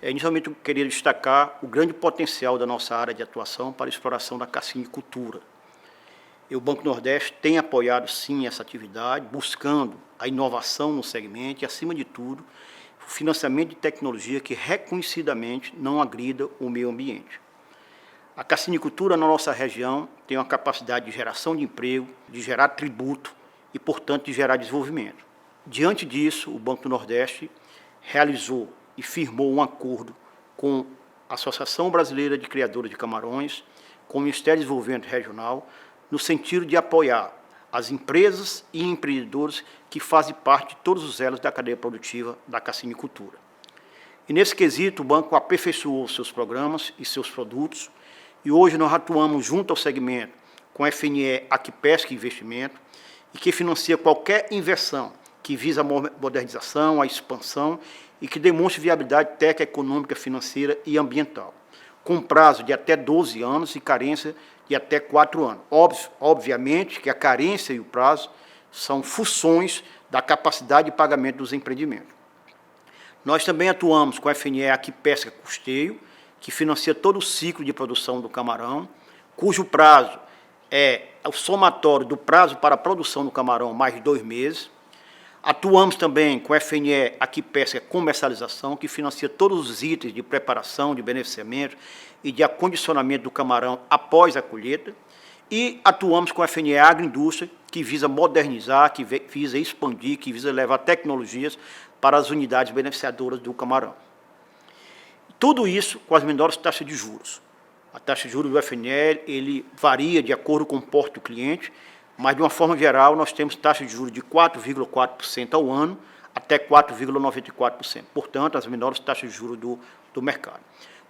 Inicialmente, eu queria destacar o grande potencial da nossa área de atuação para a exploração da cassinicultura. O Banco Nordeste tem apoiado, sim, essa atividade, buscando a inovação no segmento e, acima de tudo, o financiamento de tecnologia que reconhecidamente não agrida o meio ambiente. A cassinicultura na nossa região tem uma capacidade de geração de emprego, de gerar tributo e, portanto, de gerar desenvolvimento. Diante disso, o Banco do Nordeste realizou e firmou um acordo com a Associação Brasileira de Criadores de Camarões, com o Ministério do Desenvolvimento Regional, no sentido de apoiar as empresas e empreendedores que fazem parte de todos os elos da cadeia produtiva da cassinicultura. E nesse quesito, o banco aperfeiçoou seus programas e seus produtos, e hoje nós atuamos junto ao segmento com a FNE Aquipesca Investimento, e que financia qualquer inversão que visa a modernização, a expansão e que demonstre viabilidade técnica, econômica, financeira e ambiental, com prazo de até 12 anos e carência de até 4 anos. Obviamente que a carência e o prazo são funções da capacidade de pagamento dos empreendimentos. Nós também atuamos com a FNE Aquipesca Custeio, que financia todo o ciclo de produção do camarão, cujo prazo é o somatório do prazo para a produção do camarão mais 2 meses. Atuamos também com a FNE Aquipesca Comercialização, que financia todos os itens de preparação, de beneficiamento e de acondicionamento do camarão após a colheita. E atuamos com a FNE Agroindústria, que visa modernizar, que visa expandir, que visa levar tecnologias para as unidades beneficiadoras do camarão. Tudo isso com as menores taxas de juros. A taxa de juros do FNE ele varia de acordo com o porte do cliente, mas, de uma forma geral, nós temos taxa de juros de 4,4% ao ano até 4,94%. Portanto, as menores taxas de juros do mercado.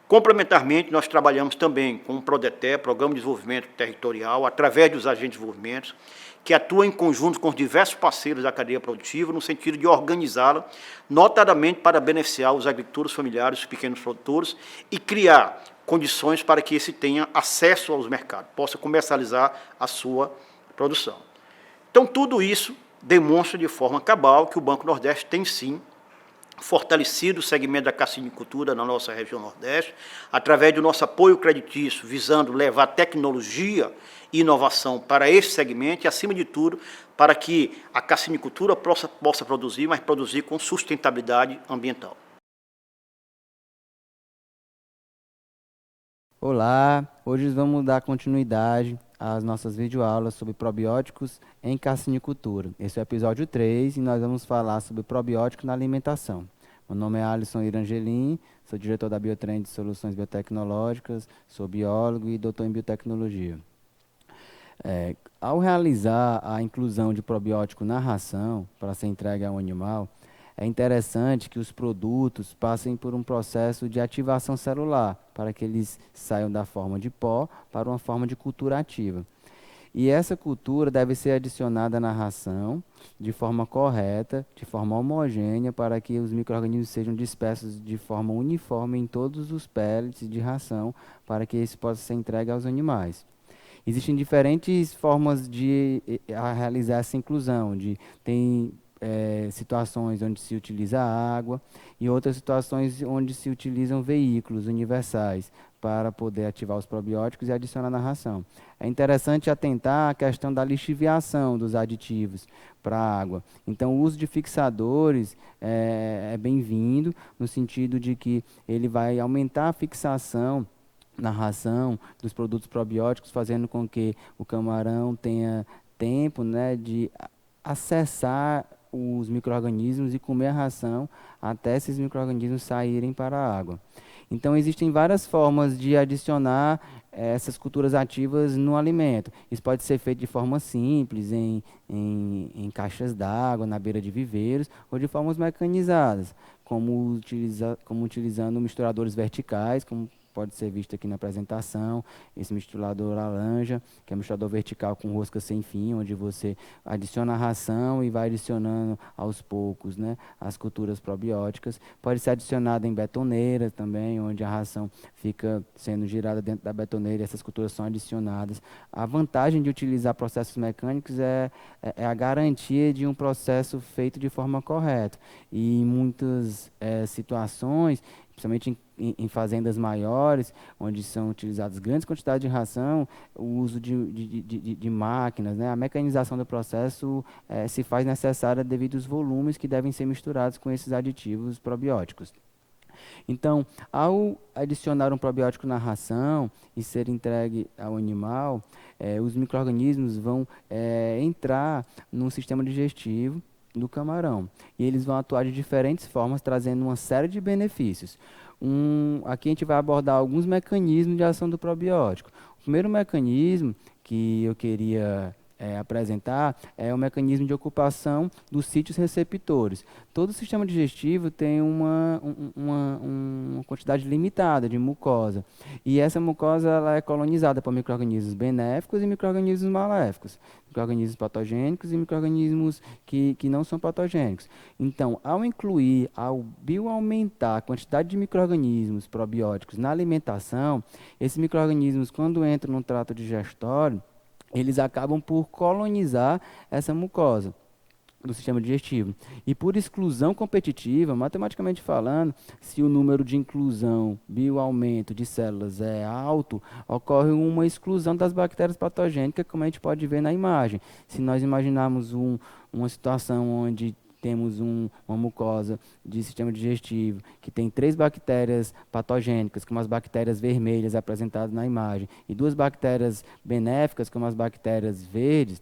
Complementarmente, nós trabalhamos também com o PRODETER, Programa de Desenvolvimento Territorial, através dos agentes de desenvolvimento, que atua em conjunto com os diversos parceiros da cadeia produtiva, no sentido de organizá-la, notadamente para beneficiar os agricultores familiares, os pequenos produtores, e criar condições para que esse tenha acesso aos mercados, possa comercializar a sua produção. Então, tudo isso demonstra de forma cabal que o Banco Nordeste tem, sim, fortalecido o segmento da cassinicultura na nossa região Nordeste, através do nosso apoio creditício, visando levar tecnologia e inovação para esse segmento e, acima de tudo, para que a cassinicultura possa produzir, mas produzir com sustentabilidade ambiental. Olá, hoje vamos dar continuidade às nossas videoaulas sobre probióticos em cassinicultura. Esse é o episódio 3 e nós vamos falar sobre probiótico na alimentação. Meu nome é Alisson Irangelim, sou diretor da Biotrend de Soluções Biotecnológicas, sou biólogo e doutor em biotecnologia. Ao realizar a inclusão de probiótico na ração para ser entregue ao animal, é interessante que os produtos passem por um processo de ativação celular, para que eles saiam da forma de pó para uma forma de cultura ativa. E essa cultura deve ser adicionada na ração de forma correta, de forma homogênea, para que os micro-organismos sejam dispersos de forma uniforme em todos os pellets de ração, para que isso possa ser entregue aos animais. Existem diferentes formas de realizar essa inclusão. Tem situações onde se utiliza água e outras situações onde se utilizam veículos universais para poder ativar os probióticos e adicionar na ração. É interessante atentar à questão da lixiviação dos aditivos para a água. Então, o uso de fixadores é bem-vindo, no sentido de que ele vai aumentar a fixação na ração dos produtos probióticos, fazendo com que o camarão tenha tempo, né, de acessar os micro-organismos e comer a ração até esses micro-organismos saírem para a água. Então, existem várias formas de adicionar essas culturas ativas no alimento. Isso pode ser feito de forma simples, em caixas d'água, na beira de viveiros, ou de formas mecanizadas, como utilizando misturadores verticais, como pode ser visto aqui na apresentação, esse misturador laranja, que é um misturador vertical com rosca sem fim, onde você adiciona a ração e vai adicionando aos poucos, né, as culturas probióticas. Pode ser adicionado em betoneiras também, onde a ração fica sendo girada dentro da betoneira e essas culturas são adicionadas. A vantagem de utilizar processos mecânicos é a garantia de um processo feito de forma correta. E em muitas situações, principalmente em fazendas maiores, onde são utilizadas grandes quantidades de ração, o uso de máquinas, né? A mecanização do processo se faz necessária devido aos volumes que devem ser misturados com esses aditivos probióticos. Então, ao adicionar um probiótico na ração e ser entregue ao animal, os micro-organismos vão entrar no sistema digestivo do camarão. E eles vão atuar de diferentes formas, trazendo uma série de benefícios. Aqui a gente vai abordar alguns mecanismos de ação do probiótico. O primeiro mecanismo que eu queria apresentar é o mecanismo de ocupação dos sítios receptores. Todo o sistema digestivo tem uma quantidade limitada de mucosa. E essa mucosa ela é colonizada por micro-organismos benéficos e micro-organismos maléficos. Micro-organismos patogênicos e micro-organismos que não são patogênicos. Então, ao bioaumentar a quantidade de micro-organismos probióticos na alimentação, esses micro-organismos, quando entram no trato digestório, eles acabam por colonizar essa mucosa do sistema digestivo. E por exclusão competitiva, matematicamente falando, se o número de inclusão, bioaumento de células é alto, ocorre uma exclusão das bactérias patogênicas, como a gente pode ver na imagem. Se nós imaginarmos uma situação onde temos uma mucosa de sistema digestivo que tem 3 bactérias patogênicas, como as bactérias vermelhas apresentadas na imagem, e 2 bactérias benéficas, como as bactérias verdes,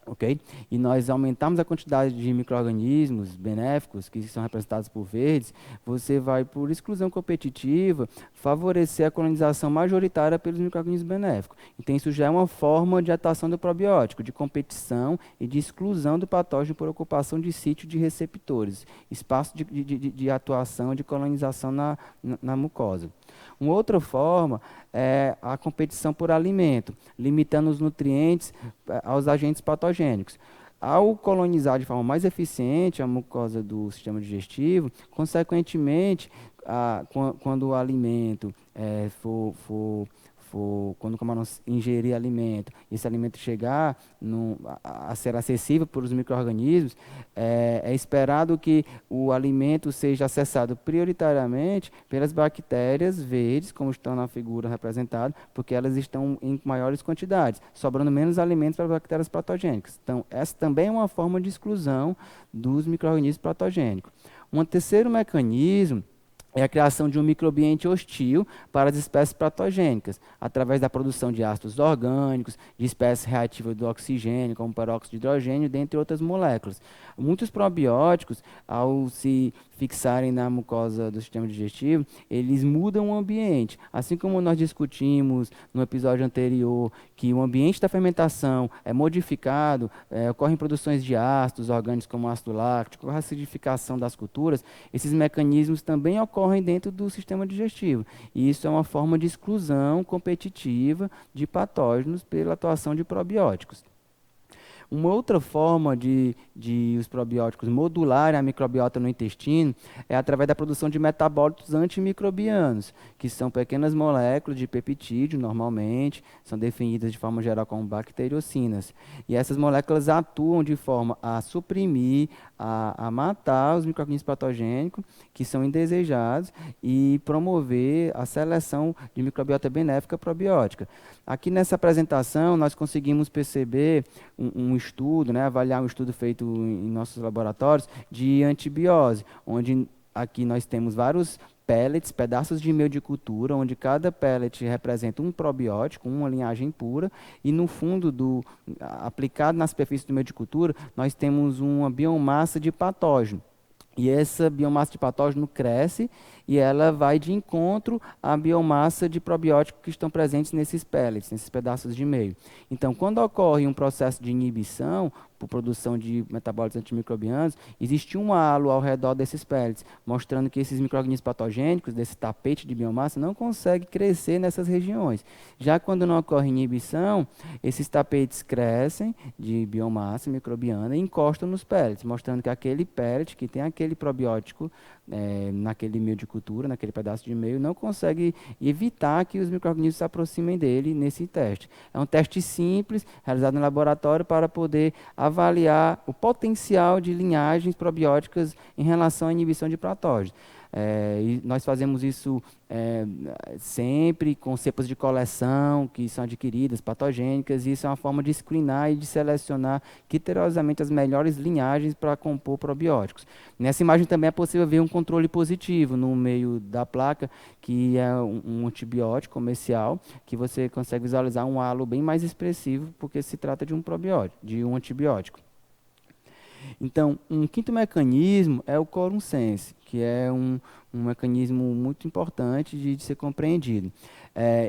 ok? E nós aumentamos a quantidade de micro-organismos benéficos, que são representados por verdes, você vai, por exclusão competitiva, favorecer a colonização majoritária pelos micro-organismos benéficos. Então, isso já é uma forma de atuação do probiótico, de competição e de exclusão do patógeno por ocupação de sítio de receptores, espaço de atuação, de colonização na mucosa. Uma outra forma é a competição por alimento, limitando os nutrientes aos agentes patogênicos. Ao colonizar de forma mais eficiente a mucosa do sistema digestivo, consequentemente, quando o alimento quando o camarão ingerir alimento, esse alimento chegar a ser acessível para os micro-organismos, é esperado que o alimento seja acessado prioritariamente pelas bactérias verdes, como estão na figura representada, porque elas estão em maiores quantidades, sobrando menos alimentos para bactérias patogênicas. Então, essa também é uma forma de exclusão dos micro-organismos patogênicos. Um terceiro mecanismo é a criação de um microambiente hostil para as espécies patogênicas, através da produção de ácidos orgânicos, de espécies reativas do oxigênio, como peróxido de hidrogênio, dentre outras moléculas. Muitos probióticos, ao se fixarem na mucosa do sistema digestivo, eles mudam o ambiente. Assim como nós discutimos no episódio anterior, que o ambiente da fermentação é modificado, ocorrem produções de ácidos orgânicos como ácido láctico, ocorre a acidificação das culturas, esses mecanismos também ocorrem dentro do sistema digestivo. E isso é uma forma de exclusão competitiva de patógenos pela atuação de probióticos. Uma outra forma de os probióticos modularem a microbiota no intestino é através da produção de metabólitos antimicrobianos, que são pequenas moléculas de peptídeo, normalmente, são definidas de forma geral como bacteriocinas. E essas moléculas atuam de forma a suprimir, a matar os micro-organismos patogênicos que são indesejados e promover a seleção de microbiota benéfica probiótica. Aqui nessa apresentação nós conseguimos perceber um estudo, avaliar um estudo feito em nossos laboratórios de antibiose, onde aqui nós temos vários pellets, pedaços de meio de cultura, onde cada pellet representa um probiótico, uma linhagem pura, e no fundo, aplicado na superfície do meio de cultura, nós temos uma biomassa de patógeno. E essa biomassa de patógeno cresce e ela vai de encontro à biomassa de probióticos que estão presentes nesses pellets, nesses pedaços de meio. Então, quando ocorre um processo de inibição por produção de metabólitos antimicrobianos, existe um halo ao redor desses pellets, mostrando que esses micro-organismos patogênicos, desse tapete de biomassa, não conseguem crescer nessas regiões. Já quando não ocorre inibição, esses tapetes crescem de biomassa microbiana e encostam nos pellets, mostrando que aquele pellet, que tem aquele probiótico naquele meio de cultura, naquele pedaço de meio, não consegue evitar que os micro-organismos se aproximem dele nesse teste. É um teste simples, realizado no laboratório, para poder avaliar o potencial de linhagens probióticas em relação à inibição de patógenos. E nós fazemos isso sempre com cepas de coleção que são adquiridas, patogênicas, e isso é uma forma de screenar e de selecionar criteriosamente as melhores linhagens para compor probióticos. Nessa imagem também é possível ver um controle positivo no meio da placa, que é um antibiótico comercial, que você consegue visualizar um halo bem mais expressivo, porque se trata de um probiótico, de um antibiótico. Então, um quinto mecanismo é o quorum sense, que é um mecanismo muito importante de ser compreendido.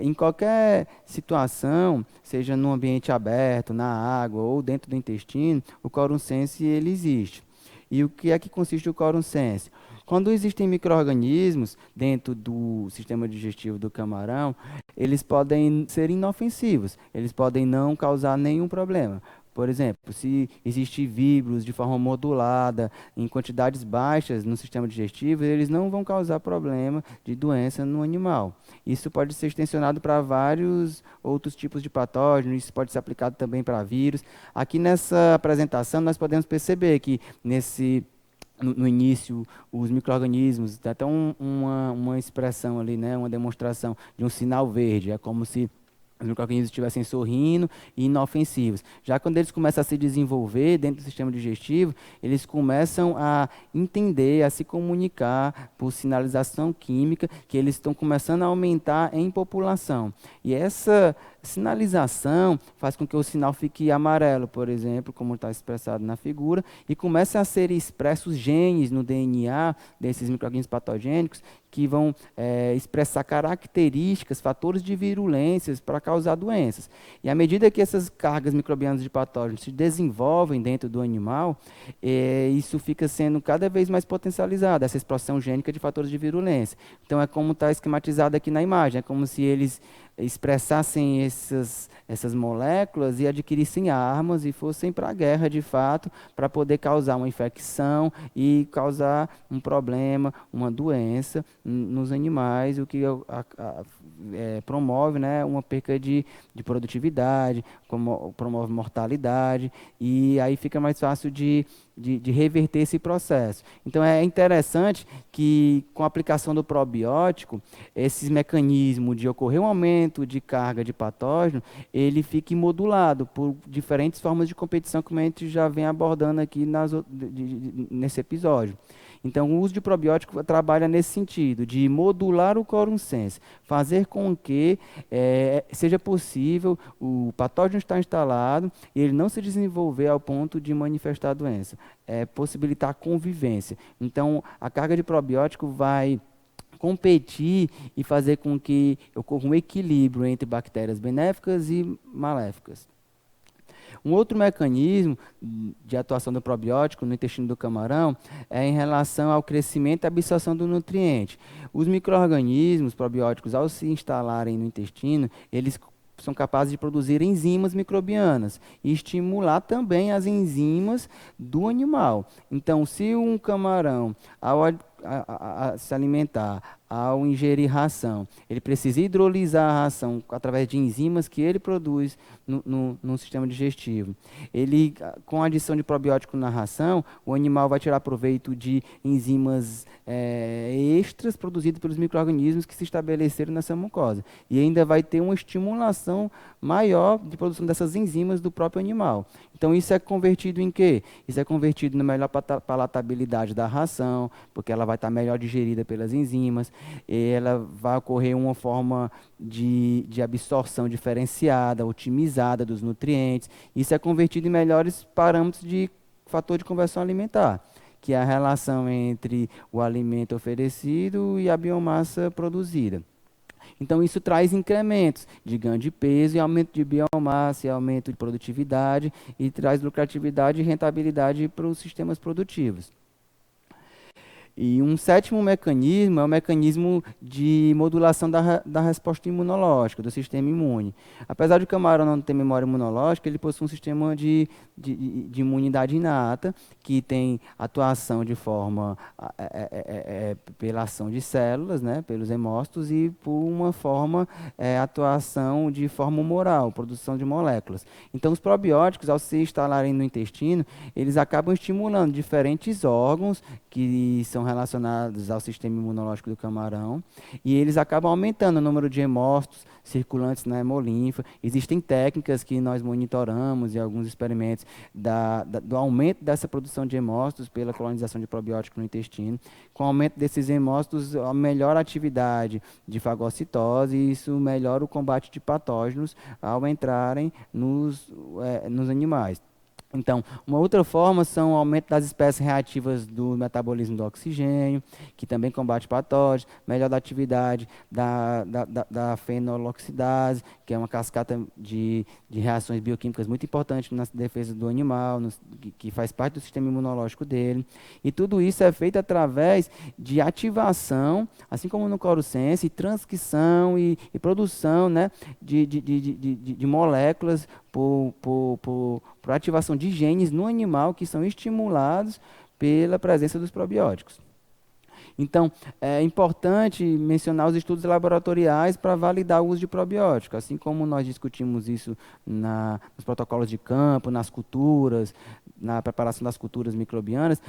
Em qualquer situação, seja no ambiente aberto, na água ou dentro do intestino, o quorum sense ele existe. E o que é que consiste o quorum sense? Quando existem micro-organismos dentro do sistema digestivo do camarão, eles podem ser inofensivos, eles podem não causar nenhum problema. Por exemplo, se existem vírus de forma modulada, em quantidades baixas no sistema digestivo, eles não vão causar problema de doença no animal. Isso pode ser extensionado para vários outros tipos de patógenos, isso pode ser aplicado também para vírus. Aqui nessa apresentação, nós podemos perceber que no início, os micro-organismos, tem até uma expressão ali, né, uma demonstração de um sinal verde, é como se os micro-organismos estivessem sorrindo e inofensivos. Já quando eles começam a se desenvolver dentro do sistema digestivo, eles começam a entender, a se comunicar por sinalização química, que eles estão começando a aumentar em população. E essa sinalização faz com que o sinal fique amarelo, por exemplo, como está expressado na figura, e começam a ser expressos genes no DNA desses micro-organismos patogênicos que vão expressar características, fatores de virulências para causar doenças. E à medida que essas cargas microbianas de patógenos se desenvolvem dentro do animal, isso fica sendo cada vez mais potencializado, essa expressão gênica de fatores de virulência. Então é como está esquematizado aqui na imagem, é como se eles expressassem essas moléculas e adquirissem armas e fossem para a guerra de fato, para poder causar uma infecção e causar um problema, uma doença nos animais, o que promove, né, uma perca de produtividade, promove mortalidade, e aí fica mais fácil de reverter esse processo. Então é interessante que com a aplicação do probiótico, esse mecanismo de ocorrer um aumento de carga de patógeno, ele fique modulado por diferentes formas de competição, como a gente já vem abordando aqui nesse episódio. Então, o uso de probiótico trabalha nesse sentido, de modular o quorum sense, fazer com que seja possível o patógeno estar instalado e ele não se desenvolver ao ponto de manifestar a doença. Possibilitar a convivência. Então, a carga de probiótico vai competir e fazer com que ocorra um equilíbrio entre bactérias benéficas e maléficas. Um outro mecanismo de atuação do probiótico no intestino do camarão é em relação ao crescimento e absorção do nutriente. Os micro-organismos probióticos, ao se instalarem no intestino, eles são capazes de produzir enzimas microbianas e estimular também as enzimas do animal. Então, se um camarão, ao se alimentar, ao ingerir ração, ele precisa hidrolisar a ração através de enzimas que ele produz no sistema digestivo. Ele, com a adição de probiótico na ração, o animal vai tirar proveito de enzimas extras produzidas pelos micro-organismos que se estabeleceram nessa mucosa. E ainda vai ter uma estimulação maior de produção dessas enzimas do próprio animal. Então, isso é convertido em quê? Isso é convertido na melhor palatabilidade da ração, porque ela vai estar melhor digerida pelas enzimas, e ela vai ocorrer uma forma de absorção diferenciada, otimizada dos nutrientes. Isso é convertido em melhores parâmetros de fator de conversão alimentar, que é a relação entre o alimento oferecido e a biomassa produzida. Então, isso traz incrementos de ganho de peso e aumento de biomassa, e aumento de produtividade, e traz lucratividade e rentabilidade para os sistemas produtivos. E um sétimo mecanismo é o mecanismo de modulação da resposta imunológica, do sistema imune. Apesar de o camarão não ter memória imunológica, ele possui um sistema de imunidade inata, que tem atuação de forma pela ação de células, né, pelos hemócitos, e por uma forma atuação de forma humoral, produção de moléculas. Então, os probióticos, ao se instalarem no intestino, eles acabam estimulando diferentes órgãos que são relacionados ao sistema imunológico do camarão, e eles acabam aumentando o número de hemócitos circulantes na hemolinfa. Existem técnicas que nós monitoramos em alguns experimentos do aumento dessa produção de hemócitos pela colonização de probiótico no intestino. Com o aumento desses hemócitos, melhora a atividade de fagocitose, e isso melhora o combate de patógenos ao entrarem nos animais. Então, uma outra forma são o aumento das espécies reativas do metabolismo do oxigênio, que também combate patógenos, melhora a atividade da fenoloxidase, que é uma cascata de reações bioquímicas muito importante na defesa do animal, que faz parte do sistema imunológico dele. E tudo isso é feito através de ativação, assim como no CoruSense, transcrição e produção, né, de moléculas por ativação de genes no animal que são estimulados pela presença dos probióticos. Então, é importante mencionar os estudos laboratoriais para validar o uso de probiótico, assim como nós discutimos isso nos protocolos de campo, nas culturas, na preparação das culturas microbianas.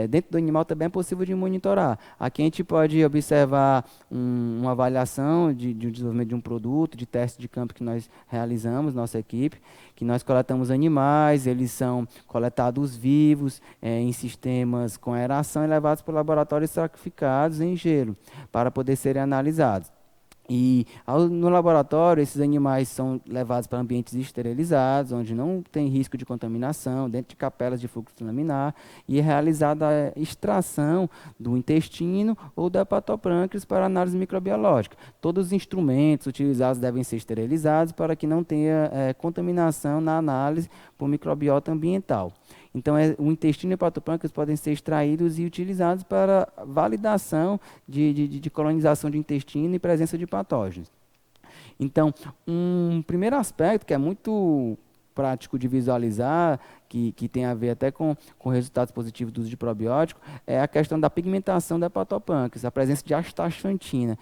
Dentro do animal também é possível de monitorar. Aqui a gente pode observar uma avaliação de desenvolvimento de um produto, de teste de campo que nós realizamos, nossa equipe, que nós coletamos animais, eles são coletados vivos, em sistemas com aeração e levados para o laboratório estratificados em gelo, para poder serem analisados. E no laboratório, esses animais são levados para ambientes esterilizados, onde não tem risco de contaminação, dentro de capelas de fluxo laminar, e é realizada a extração do intestino ou da hepatoprâncreas para análise microbiológica. Todos os instrumentos utilizados devem ser esterilizados para que não tenha contaminação na análise por microbiota ambiental. Então, o intestino e o hepatoprâncreas podem ser extraídos e utilizados para validação de colonização de intestino e presença de patógenos. Então, um primeiro aspecto que é muito prático de visualizar, que tem a ver até com resultados positivos do uso de probiótico, é a questão da pigmentação da hepatoprâncreas, a presença de astaxantina.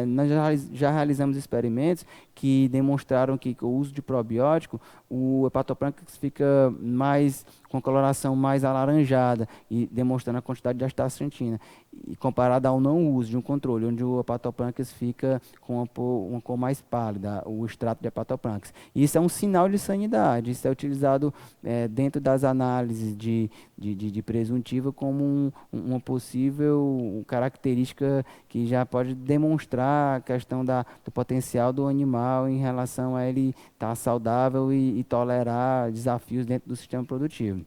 Nós já realizamos experimentos que demonstraram que com o uso de probiótico, o hepatoprâncreas fica com coloração mais alaranjada, e demonstrando a quantidade de astaxantina, e comparado ao não uso de um controle, onde o hepatoprâncreas fica com uma cor mais pálida, o extrato de hepatoprâncreas. Isso é um sinal de sanidade, isso é utilizado dentro das análises de presuntiva como uma possível característica que já pode demonstrar a questão do potencial do animal em relação a ele estar saudável e tolerar desafios dentro do sistema produtivo.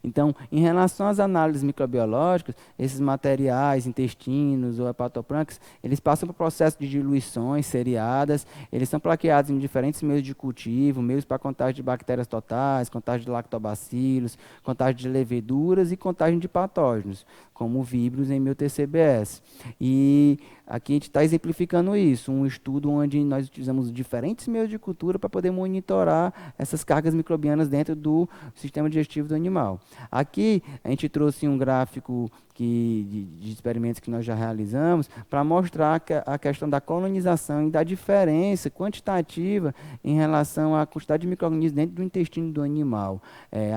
Então, em relação às análises microbiológicas, esses materiais, intestinos ou hepatoprâncreas, eles passam por processo de diluições seriadas, eles são plaqueados em diferentes meios de cultivo, meios para contagem de bactérias totais, contagem de lactobacilos, contagem de leveduras e contagem de patógenos, como víbrios em meu TCBS. E aqui a gente está exemplificando isso, um estudo onde nós utilizamos diferentes meios de cultura para poder monitorar essas cargas microbianas dentro do sistema digestivo do animal. Aqui a gente trouxe um gráfico de experimentos que nós já realizamos para mostrar a questão da colonização e da diferença quantitativa em relação à quantidade de micro-organismos dentro do intestino do animal,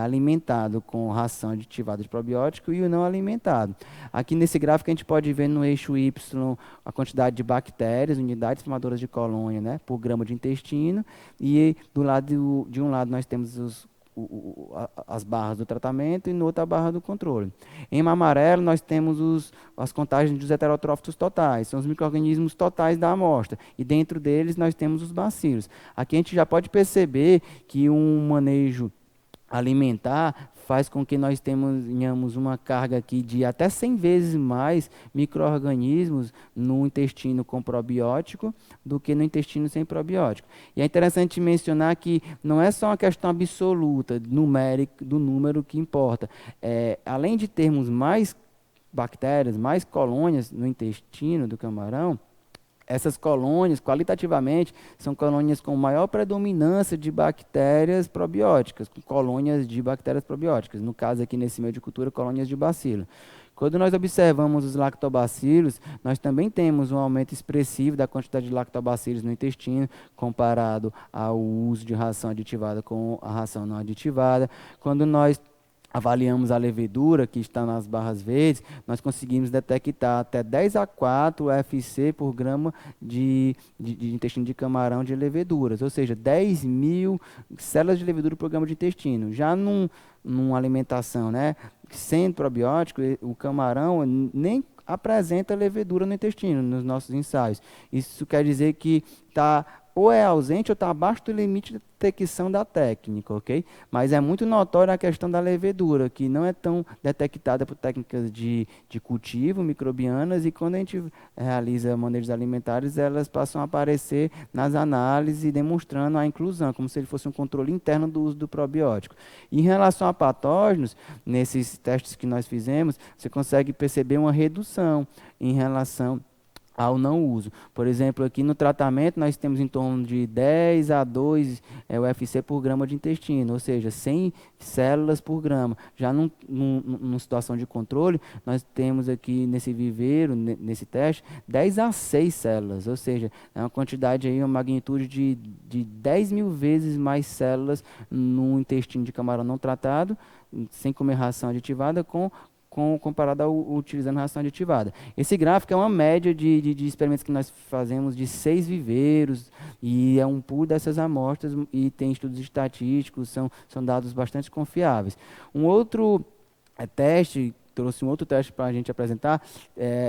alimentado com ração aditivada de probiótico e o não alimentado. Aqui nesse gráfico a gente pode ver no eixo Y a quantidade de bactérias, unidades formadoras de colônia, né, por grama de intestino, e de um lado nós temos as barras do tratamento e no outro a barra do controle. Em amarelo nós temos as contagens dos heterotrófitos totais, são os micro-organismos totais da amostra, e dentro deles nós temos os bacilos. Aqui a gente já pode perceber que um manejo alimentar faz com que nós tenhamos uma carga aqui de até 100 vezes mais micro-organismos no intestino com probiótico do que no intestino sem probiótico. E é interessante mencionar que não é só uma questão absoluta, numérica, do número que importa. Além de termos mais bactérias, mais colônias no intestino do camarão, essas colônias, qualitativamente, são colônias com maior predominância de bactérias probióticas, com colônias de bactérias probióticas. No caso aqui, nesse meio de cultura, colônias de bacilo. Quando nós observamos os lactobacilos, nós também temos um aumento expressivo da quantidade de lactobacilos no intestino, comparado ao uso de ração aditivada com a ração não aditivada. Quando nós avaliamos a levedura, que está nas barras verdes, nós conseguimos detectar até 10 a 4 UFC por grama de intestino de camarão de leveduras, ou seja, 10.000 células de levedura por grama de intestino. Já numa alimentação, né, sem probiótico, o camarão nem apresenta levedura no intestino, nos nossos ensaios. Isso quer dizer que está ou é ausente ou está abaixo do limite de detecção da técnica, ok? Mas é muito notória a questão da levedura, que não é tão detectada por técnicas de cultivo microbianas, e quando a gente realiza manejos alimentares, elas passam a aparecer nas análises, demonstrando a inclusão, como se ele fosse um controle interno do uso do probiótico. E em relação a patógenos, nesses testes que nós fizemos, você consegue perceber uma redução em relação ao não uso. Por exemplo, aqui no tratamento nós temos em torno de 10 a 2 UFC por grama de intestino, ou seja, 100 células por grama. Já numa situação de controle, nós temos aqui nesse viveiro, nesse teste, 10 a 6 células, ou seja, é uma quantidade aí, uma magnitude de 10.000 vezes mais células no intestino de camarão não tratado, sem comer ração aditivada, comparado ao utilizando ração aditivada. Esse gráfico é uma média de experimentos que nós fazemos de 6 viveiros, e é um pool dessas amostras, e tem estudos estatísticos, são dados bastante confiáveis. Um outro teste, trouxe um outro teste para a gente apresentar,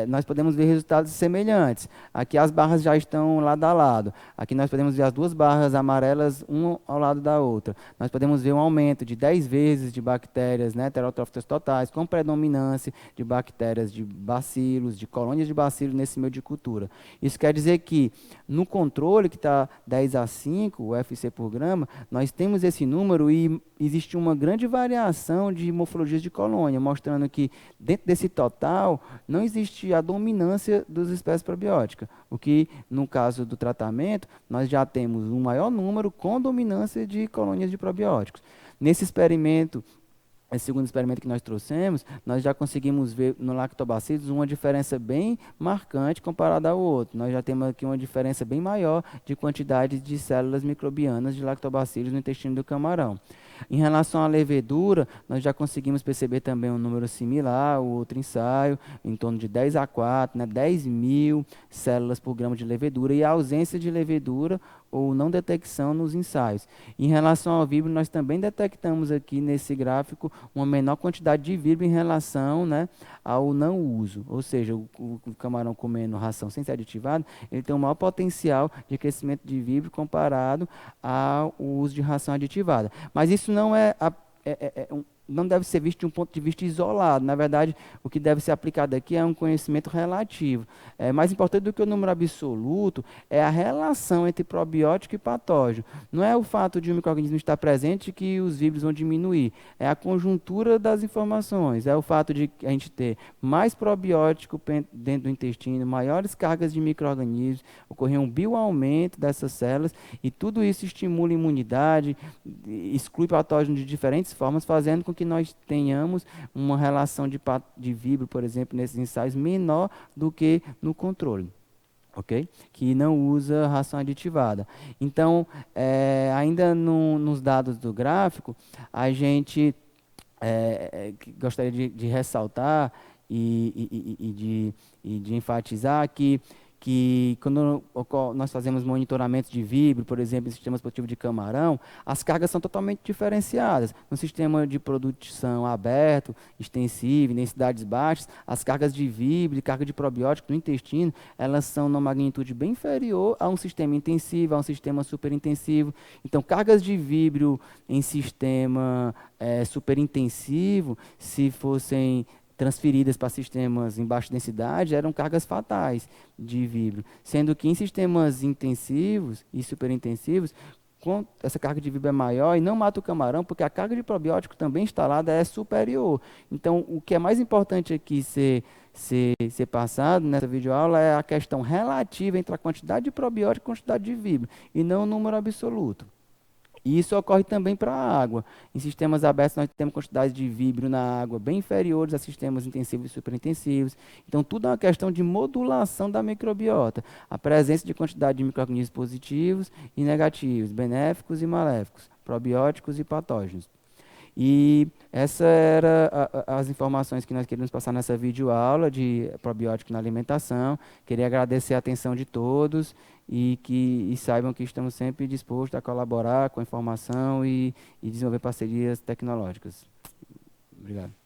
nós podemos ver resultados semelhantes. Aqui as barras já estão lado a lado. Aqui nós podemos ver as duas barras amarelas, uma ao lado da outra. Nós podemos ver um aumento de 10 vezes de bactérias, né, heterotrófitas totais, com predominância de bactérias de bacilos, de colônias de bacilos nesse meio de cultura. Isso quer dizer que no controle, que está 10 a 5, o UFC por grama, nós temos esse número e existe uma grande variação de morfologias de colônia, mostrando que dentro desse total não existe a dominância das espécies probióticas, o que no caso do tratamento nós já temos um maior número com dominância de colônias de probióticos. Nesse experimento, esse segundo experimento que nós trouxemos, nós já conseguimos ver no lactobacillus uma diferença bem marcante comparada ao outro. Nós já temos aqui uma diferença bem maior de quantidade de células microbianas de lactobacillus no intestino do camarão. Em relação à levedura, nós já conseguimos perceber também um número similar, o outro ensaio, em torno de 10 a 4, né, 10.000 células por grama de levedura, e a ausência de levedura ou não detecção nos ensaios. Em relação ao vibrio, nós também detectamos aqui nesse gráfico uma menor quantidade de vibrio em relação, né, ao não uso. Ou seja, o camarão comendo ração sem ser aditivado, ele tem um maior potencial de crescimento de vibrio comparado ao uso de ração aditivada. Mas isso não não deve ser visto de um ponto de vista isolado. Na verdade, o que deve ser aplicado aqui é um conhecimento relativo. Mais importante do que o número absoluto é a relação entre probiótico e patógeno. Não é o fato de um micro-organismo estar presente que os víbrios vão diminuir. É a conjuntura das informações. É o fato de a gente ter mais probiótico dentro do intestino, maiores cargas de micro-organismos, ocorrer um bioaumento dessas células, e tudo isso estimula a imunidade, exclui patógenos de diferentes formas, fazendo com que nós tenhamos uma relação de vibrio, por exemplo, nesses ensaios, menor do que no controle, ok? Que não usa ração aditivada. Então, ainda nos dados do gráfico, a gente gostaria de ressaltar e de enfatizar que que quando nós fazemos monitoramento de víbrio, por exemplo, em sistemas produtivos de camarão, as cargas são totalmente diferenciadas. No sistema de produção aberto, extensivo, em densidades baixas, as cargas de víbrio e carga de probiótico no intestino, elas são numa magnitude bem inferior a um sistema intensivo, a um sistema superintensivo. Então, cargas de víbrio em sistema superintensivo, se fossem transferidas para sistemas em baixa densidade, eram cargas fatais de víbrio. Sendo que em sistemas intensivos e superintensivos, essa carga de víbrio é maior e não mata o camarão, porque a carga de probiótico também instalada é superior. Então, o que é mais importante aqui ser passado nessa videoaula é a questão relativa entre a quantidade de probiótico e a quantidade de víbrio, e não o número absoluto. E isso ocorre também para a água. Em sistemas abertos, nós temos quantidades de víbrio na água bem inferiores a sistemas intensivos e superintensivos. Então, tudo é uma questão de modulação da microbiota. A presença de quantidade de micro-organismos positivos e negativos, benéficos e maléficos, probióticos e patógenos. E essas eram as informações que nós queríamos passar nessa videoaula de probiótico na alimentação. Queria agradecer a atenção de todos e saibam que estamos sempre dispostos a colaborar com a informação e desenvolver parcerias tecnológicas. Obrigado.